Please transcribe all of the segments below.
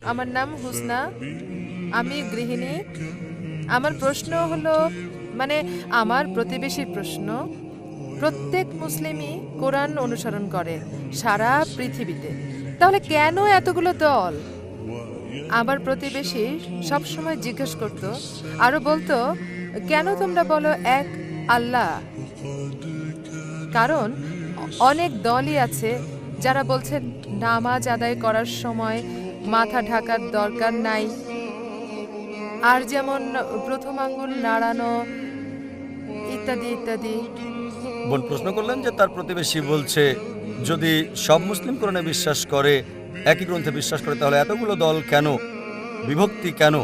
আমার নাম হুসনা, আমি গৃহিণী। আমার প্রশ্ন হলো, মানে আমার প্রতিবেশীর প্রশ্ন, প্রত্যেক মুসলিমই কোরআন অনুসরণ করে সারা পৃথিবীতে, তাহলে কেন এতগুলো দল? আমার প্রতিবেশী সব সময় জিজ্ঞেস করত, আরো বলতো, কেন তোমরা বলো এক আল্লাহ? কারণ অনেক দলই আছে যারা বলছেন নামাজ আদায় করার সময় মাথা ঢাকার দরকার নাই, আর যেমন প্রথম আঙ্গুল নাড়ানো ইত্যাদি ইত্যাদি। বোন প্রশ্ন করলেন যে তার প্রতিবেশী বলছে যদি সব মুসলিম কোরআনে বিশ্বাস করে, একই গ্রন্থে বিশ্বাস করে, তাহলে এতগুলো দল কেন, বিভক্তি কেন?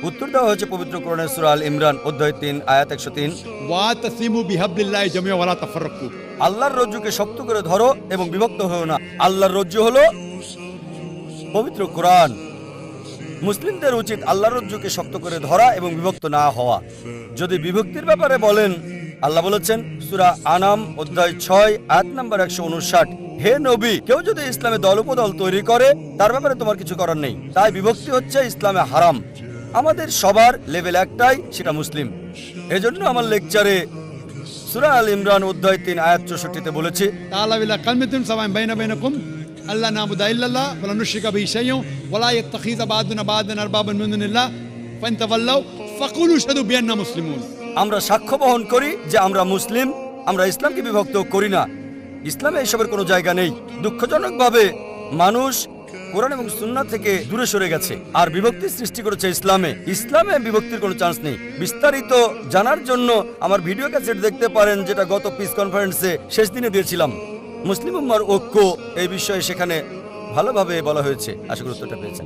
উত্তর দেওয়া হয়েছে পবিত্র কোরআনের সূরা আল ইমরান অধ্যায় 3 আয়াত 103। ওয়াতাসিমু বিহাবলিল্লাহি জামিআ ওয়া লা তাফাররাকু। আল্লাহর রজ্জুকে শক্ত করে ধরো এবং বিভক্ত হও না। আল্লাহর রজ্জু হলো পবিত্র কোরআন। মুসলিমদের উচিত আল্লাহর রজ্জুকে শক্ত করে ধরা এবং বিভক্ত না হওয়া। যদি বিভক্তির ব্যাপারে বলেন, আল্লাহ বলেছেন সূরা আনাম অধ্যায় 6 আয়াত নাম্বার 159, হে নবী, কেউ যদি ইসলামে দল উপদল তৈরি করে তার ব্যাপারে তোমার কিছু করার নেই। তাই বিভক্তি হচ্ছে ইসলামে হারাম। আমাদের সবার লেভেল একটাই, সেটা মুসলিম। এজন্য আমার লেকচারে সূরা আল ইমরান অধ্যায় 3 আয়াত 64-তে বলেছি, তাআলা বিলা কালমাতুন সাওয়াইন বাইনাকুম আল্লা নাবুদা ইল্লাল্লাহ ওয়া লা নুশরিকা বিহি শাইয়্যান ওয়া লা ইয়াত্তাখিযা বা'দুনা বা'দান আরবাবান মিন দুনিল্লাহ ফাইন তাওয়াল্লাউ ফাকুলু শাহাদু বিআন্না মুসলিমুন। আমরা সাক্ষ্য বহন করি যে আমরা মুসলিম, আমরা ইসলামকে বিভক্ত করি না। ইসলামে এসবের কোনো জায়গা নেই। দুঃখজনকভাবে মানুষ কোরআন এবং সুন্নাহ থেকে দূরে সরে গেছে আর বিভক্তি সৃষ্টি করেছে ইসলামে। ইসলামে বিভক্তির কোনো চান্স নেই। বিস্তারিত জানার জন্য আমার ভিডিও ক্যাসেট দেখতে পারেন, যেটা গত পিস কনফারেন্সে শেষ দিনে দিয়েছিলাম। মুসলিম উম্মার ঐক্য এই বিষয়ে সেখানে ভালোভাবে বলা হয়েছে। আশা করি উত্তরটা পেয়েছেন।